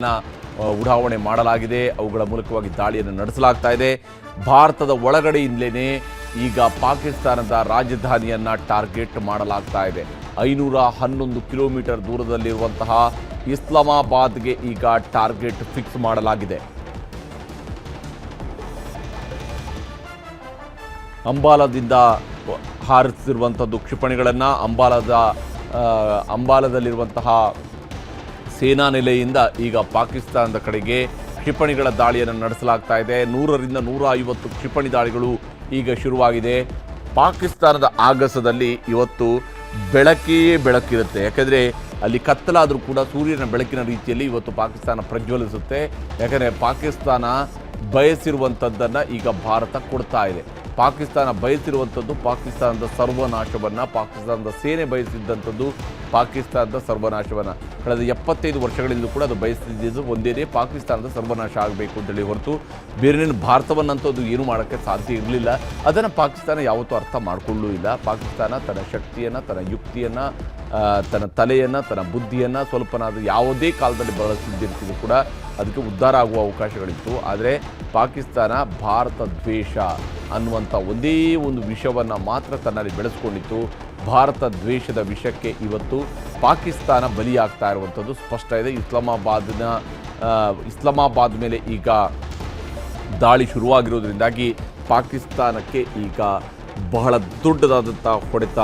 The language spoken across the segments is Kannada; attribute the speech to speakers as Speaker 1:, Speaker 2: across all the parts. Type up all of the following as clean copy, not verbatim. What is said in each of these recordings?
Speaker 1: ಉಡಾವಣೆ ಮಾಡಲಾಗಿದೆ. ಅವುಗಳ ಮೂಲಕವಾಗಿ ದಾಳಿಯನ್ನು ನಡೆಸಲಾಗ್ತಾ ಇದೆ. ಭಾರತದ ಒಳಗಡೆಯಿಂದಲೇ ಈಗ ಪಾಕಿಸ್ತಾನದ ರಾಜಧಾನಿಯನ್ನು ಟಾರ್ಗೆಟ್ ಮಾಡಲಾಗ್ತಾ ಇದೆ. 511 ಕಿಲೋಮೀಟರ್ ದೂರದಲ್ಲಿರುವಂತಹ ಇಸ್ಲಾಮಾಬಾದ್ಗೆ ಈಗ ಟಾರ್ಗೆಟ್ ಫಿಕ್ಸ್ ಮಾಡಲಾಗಿದೆ. ಅಂಬಾಲದಿಂದ ಹಾರಿಸಿರುವಂಥದ್ದು ಕ್ಷಿಪಣಿಗಳನ್ನು ಅಂಬಾಲದಲ್ಲಿರುವಂತಹ ಸೇನಾ ನೆಲೆಯಿಂದ ಈಗ ಪಾಕಿಸ್ತಾನದ ಕಡೆಗೆ ಕ್ಷಿಪಣಿಗಳ ದಾಳಿಯನ್ನು ನಡೆಸಲಾಗ್ತಾ ಇದೆ. 100ರಿಂದ 150 ಕ್ಷಿಪಣಿ ದಾಳಿಗಳು ಈಗ ಶುರುವಾಗಿದೆ. ಪಾಕಿಸ್ತಾನದ ಆಗಸದಲ್ಲಿ ಇವತ್ತು ಬೆಳಕಿರುತ್ತೆ. ಯಾಕೆಂದರೆ ಅಲ್ಲಿ ಕತ್ತಲಾದರೂ ಕೂಡ ಸೂರ್ಯನ ಬೆಳಕಿನ ರೀತಿಯಲ್ಲಿ ಇವತ್ತು ಪಾಕಿಸ್ತಾನ ಪ್ರಜ್ವಲಿಸುತ್ತೆ. ಯಾಕೆಂದರೆ ಪಾಕಿಸ್ತಾನ ಬಯಸಿರುವಂಥದ್ದನ್ನು ಈಗ ಭಾರತ ಕೊಡ್ತಾ ಇದೆ. ಪಾಕಿಸ್ತಾನ ಬಯಸಿರುವಂಥದ್ದು ಪಾಕಿಸ್ತಾನದ ಸರ್ವನಾಶವನ್ನು, ಪಾಕಿಸ್ತಾನದ ಸೇನೆ ಬಯಸಿದ್ದಂಥದ್ದು ಪಾಕಿಸ್ತಾನದ ಸರ್ವನಾಶವನ್ನು. ಕಳೆದ 75 ವರ್ಷಗಳಿಂದ ಕೂಡ ಅದು ಬಯಸಿದ್ದು ಒಂದೇ, ಪಾಕಿಸ್ತಾನದ ಸರ್ವನಾಶ ಆಗಬೇಕು ಅಂತೇಳಿ ಹೊರತು ಬೇರೆ ಭಾರತವನ್ನಂತೂ ಅದು ಏನು ಮಾಡೋಕ್ಕೆ ಸಾಧ್ಯ ಇರಲಿಲ್ಲ. ಅದನ್ನು ಪಾಕಿಸ್ತಾನ ಯಾವತ್ತೂ ಅರ್ಥ ಮಾಡಿಕೊಳ್ಳೂ ಇಲ್ಲ. ಪಾಕಿಸ್ತಾನ ತನ್ನ ಶಕ್ತಿಯನ್ನು, ತನ್ನ ಯುಕ್ತಿಯನ್ನು, ತನ್ನ ತಲೆಯನ್ನು, ತನ್ನ ಬುದ್ಧಿಯನ್ನು ಸ್ವಲ್ಪನಾದರೂ ಯಾವುದೇ ಕಾಲದಲ್ಲಿ ಬಳಸಿದ್ದಿರ್ತಿದ್ರು ಕೂಡ ಅದಕ್ಕೆ ಉದ್ಧಾರ ಆಗುವ ಅವಕಾಶಗಳಿತ್ತು. ಆದರೆ ಪಾಕಿಸ್ತಾನ ಭಾರತ ದ್ವೇಷ ಅನ್ನುವಂಥ ಒಂದೇ ಒಂದು ವಿಷಯವನ್ನು ಮಾತ್ರ ತನ್ನಲ್ಲಿ ಬೆಳೆಸ್ಕೊಂಡಿತ್ತು. ಭಾರತ ದ್ವೇಷದ ವಿಷಯಕ್ಕೆ ಇವತ್ತು ಪಾಕಿಸ್ತಾನ ಬಲಿಯಾಗ್ತಾ ಇರುವಂಥದ್ದು ಸ್ಪಷ್ಟ ಇದೆ. ಇಸ್ಲಾಮಾಬಾದ್ ಮೇಲೆ ಈಗ ದಾಳಿ ಶುರುವಾಗಿರೋದ್ರಿಂದಾಗಿ ಪಾಕಿಸ್ತಾನಕ್ಕೆ ಈಗ ಬಹಳ ದೊಡ್ಡದಾದಂಥ ಹೊಡೆತ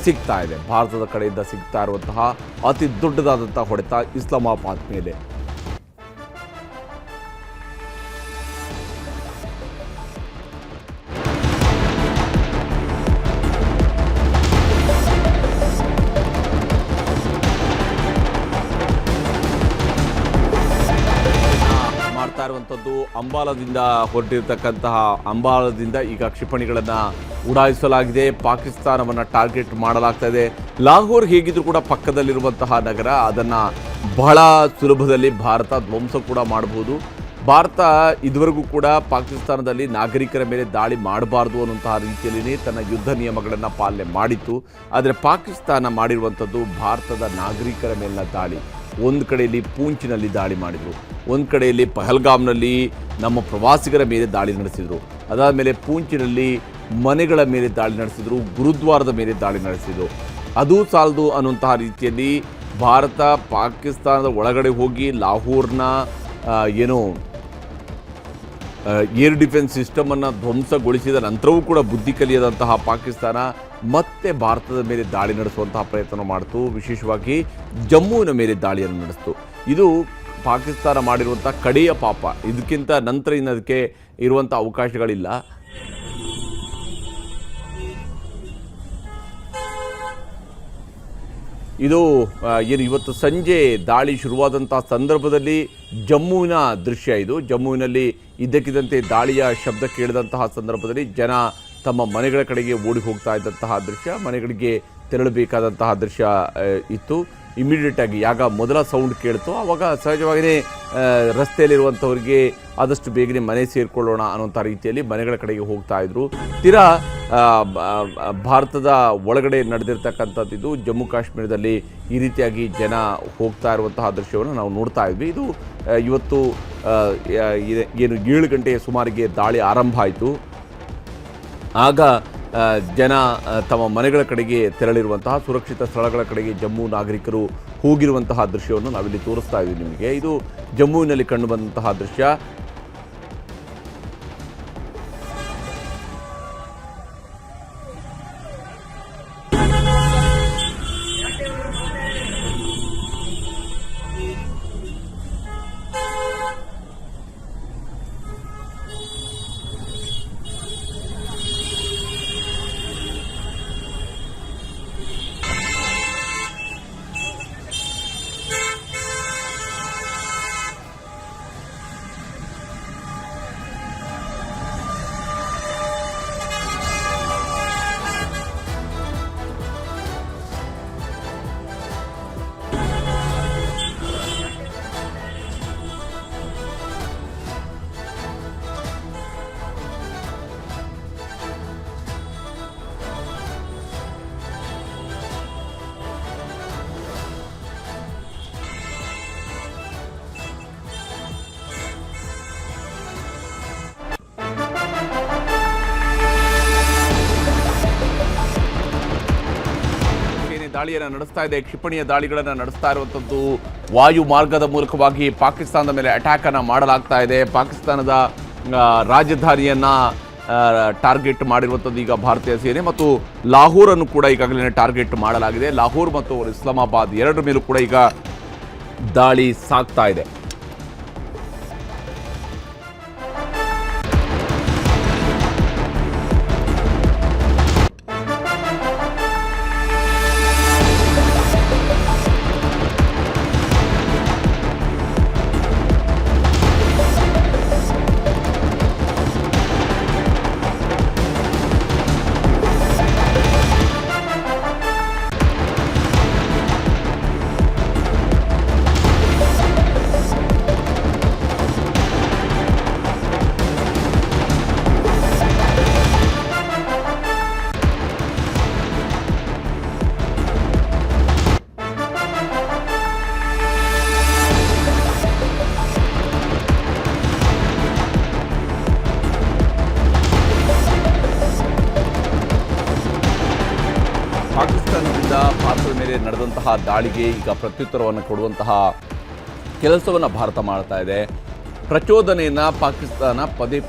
Speaker 1: ಸಿಗ್ತಾ ಇದೆ. ಭಾರತದ ಕಡೆಯಿಂದ ಸಿಗ್ತಾ ಇರುವಂತಹ ಅತಿ ದೊಡ್ಡದಾದಂಥ ಹೊಡೆತ ಇಸ್ಲಾಮಾಬಾದ್ ಮೇಲೆ. ಇರುವಂಥದ್ದು ಅಂಬಾಲದಿಂದ ಹೊರಟಿರ್ತಕ್ಕಂತಹ ಅಂಬಾಲದಿಂದ ಈಗ ಕ್ಷಿಪಣಿಗಳನ್ನು ಉಡಾಯಿಸಲಾಗಿದೆ. ಪಾಕಿಸ್ತಾನವನ್ನು ಟಾರ್ಗೆಟ್ ಮಾಡಲಾಗ್ತಾ ಇದೆ. ಲಾಹೋರ್ ಹೇಗಿದ್ರೂ ಕೂಡ ಪಕ್ಕದಲ್ಲಿರುವಂತಹ ನಗರ, ಅದನ್ನು ಬಹಳ ಸುಲಭದಲ್ಲಿ ಭಾರತ ಧ್ವಂಸ ಕೂಡ ಮಾಡಬಹುದು. ಭಾರತ ಇದುವರೆಗೂ ಕೂಡ ಪಾಕಿಸ್ತಾನದಲ್ಲಿ ನಾಗರಿಕರ ಮೇಲೆ ದಾಳಿ ಮಾಡಬಾರ್ದು ಅನ್ನುವಂತಹ ರೀತಿಯಲ್ಲಿ ತನ್ನ ಯುದ್ಧ ನಿಯಮಗಳನ್ನು ಪಾಲನೆ ಮಾಡಿತ್ತು. ಆದರೆ ಪಾಕಿಸ್ತಾನ ಮಾಡಿರುವಂಥದ್ದು ಭಾರತದ ನಾಗರಿಕರ ಮೇಲಿನ ದಾಳಿ. ಒಂದು ಕಡೆಯಲ್ಲಿ ಪೂಂಚ್ನಲ್ಲಿ ದಾಳಿ ಮಾಡಿದರು, ಒಂದು ಕಡೆಯಲ್ಲಿ ಪಹಲ್ಗಾಮ್ನಲ್ಲಿ ನಮ್ಮ ಪ್ರವಾಸಿಗರ ಮೇಲೆ ದಾಳಿ ನಡೆಸಿದರು, ಅದಾದ ಮೇಲೆ ಪೂಂಚ್ನಲ್ಲಿ ಮನೆಗಳ ಮೇಲೆ ದಾಳಿ ನಡೆಸಿದರು, ಗುರುದ್ವಾರದ ಮೇಲೆ ದಾಳಿ ನಡೆಸಿದರು. ಅದೂ ಸಾಲದು ಅನ್ನುವಂತಹ ರೀತಿಯಲ್ಲಿ ಭಾರತ ಪಾಕಿಸ್ತಾನದ ಒಳಗಡೆ ಹೋಗಿ ಲಾಹೋರ್ನ ಏರ್ ಡಿಫೆನ್ಸ್ ಸಿಸ್ಟಮನ್ನು ಧ್ವಂಸಗೊಳಿಸಿದ ನಂತರವೂ ಕೂಡ ಬುದ್ಧಿ ಕಲಿಯದಂತಹ ಪಾಕಿಸ್ತಾನ ಮತ್ತೆ ಭಾರತದ ಮೇಲೆ ದಾಳಿ ನಡೆಸುವಂತಹ ಪ್ರಯತ್ನ ಮಾಡಿತು. ವಿಶೇಷವಾಗಿ ಜಮ್ಮುವಿನ ಮೇಲೆ ದಾಳಿಯನ್ನು ನಡೆಸಿತು. ಇದು ಪಾಕಿಸ್ತಾನ ಮಾಡಿರುವಂಥ ಕಡೆಯ ಪಾಪ. ಇದಕ್ಕಿಂತ ನಂತರ ಅದಕ್ಕೆ ಇರುವಂಥ ಅವಕಾಶಗಳಿಲ್ಲ. ಇದು ಇವತ್ತು ಸಂಜೆ ದಾಳಿ ಶುರುವಾದಂಥ ಸಂದರ್ಭದಲ್ಲಿ ಜಮ್ಮುವಿನ ದೃಶ್ಯ ಇದು. ಜಮ್ಮುವಿನಲ್ಲಿ ಇದ್ದಕ್ಕಿದ್ದಂತೆ ದಾಳಿಯ ಶಬ್ದ ಕೇಳಿದಂತಹ ಸಂದರ್ಭದಲ್ಲಿ ಜನ ತಮ್ಮ ಮನೆಗಳ ಕಡೆಗೆ ಓಡಿ ಹೋಗ್ತಾ ಇದ್ದಂತಹ ದೃಶ್ಯ, ಮನೆಗಳಿಗೆ ತೆರಳಬೇಕಾದಂತಹ ದೃಶ್ಯ ಇತ್ತು. ಇಮಿಡಿಯೇಟಾಗಿ ಯಾಗ ಮೊದಲ ಸೌಂಡ್ ಕೇಳ್ತು ಆವಾಗ ಸಹಜವಾಗಿಯೇ ರಸ್ತೆಯಲ್ಲಿರುವಂಥವ್ರಿಗೆ ಆದಷ್ಟು ಬೇಗನೆ ಮನೆ ಸೇರಿಕೊಳ್ಳೋಣ ಅನ್ನೋಂಥ ರೀತಿಯಲ್ಲಿ ಮನೆಗಳ ಕಡೆಗೆ ಹೋಗ್ತಾ ಇದ್ರು. ತೀರಾ ಭಾರತದ ಒಳಗಡೆ ನಡೆದಿರ್ತಕ್ಕಂಥದ್ದು ಜಮ್ಮು ಕಾಶ್ಮೀರದಲ್ಲಿ ಈ ರೀತಿಯಾಗಿ ಜನ ಹೋಗ್ತಾ ಇರುವಂತಹ ದೃಶ್ಯವನ್ನು ನಾವು ನೋಡ್ತಾ ಇದ್ವಿ. ಇದು ಇವತ್ತು ಏನು 7 ಗಂಟೆಯ ಸುಮಾರಿಗೆ ದಾಳಿ ಆರಂಭ ಆಯಿತು. ಆಗ ಜನ ತಮ್ಮ ಮನೆಗಳ ಕಡೆಗೆ ತೆರಳಿರುವಂತಹ ಸುರಕ್ಷಿತ ಸ್ಥಳಗಳ ಕಡೆಗೆ ಜಮ್ಮು ನಾಗರಿಕರು ಹೋಗಿರುವಂತಹ ದೃಶ್ಯವನ್ನು ನಾವಿಲ್ಲಿ ತೋರಿಸ್ತಾ ಇದ್ದೀವಿ ನಿಮಗೆ. ಇದು ಜಮ್ಮುವಿನಲ್ಲಿ ಕಂಡುಬಂದಂತಹ ದೃಶ್ಯ. ದಾಳಿಯನ್ನು ನಡೆಸ್ತಾ ಇದೆ, ಕ್ಷಿಪಣಿಯ ದಾಳಿಗಳನ್ನು ನಡೆಸ್ತಾ ಇರುವಂಥದ್ದು. ವಾಯು ಮಾರ್ಗದ ಮೂಲಕವಾಗಿ ಪಾಕಿಸ್ತಾನದ ಮೇಲೆ ಅಟ್ಯಾಕನ್ನು ಮಾಡಲಾಗ್ತಾ ಇದೆ. ಪಾಕಿಸ್ತಾನದ ರಾಜಧಾನಿಯನ್ನು ಟಾರ್ಗೆಟ್ ಮಾಡಿರುವಂಥದ್ದು ಈಗ ಭಾರತೀಯ ಸೇನೆ, ಮತ್ತು ಲಾಹೋರನ್ನು ಕೂಡ ಈಗಾಗಲೇ ಟಾರ್ಗೆಟ್ ಮಾಡಲಾಗಿದೆ. ಲಾಹೋರ್ ಮತ್ತು ಇಸ್ಲಾಮಾಬಾದ್ ಎರಡರ ಮೇಲೂ ಕೂಡ ಈಗ ದಾಳಿ ಸಾಗ್ತಾ ಇದೆ. ಪಾಕಿಸ್ತಾನದಿಂದ ಭಾರತದ ಮೇಲೆ ನಡೆದಂತಹ ದಾಳಿಗೆ ಈಗ ಪ್ರತ್ಯುತ್ತರವನ್ನು ಕೊಡುವಂತಹ ಕೆಲಸವನ್ನು ಭಾರತ ಮಾಡ್ತಾ ಇದೆ. ಪ್ರಚೋದನೆಯನ್ನು ಪಾಕಿಸ್ತಾನ ಪದೇ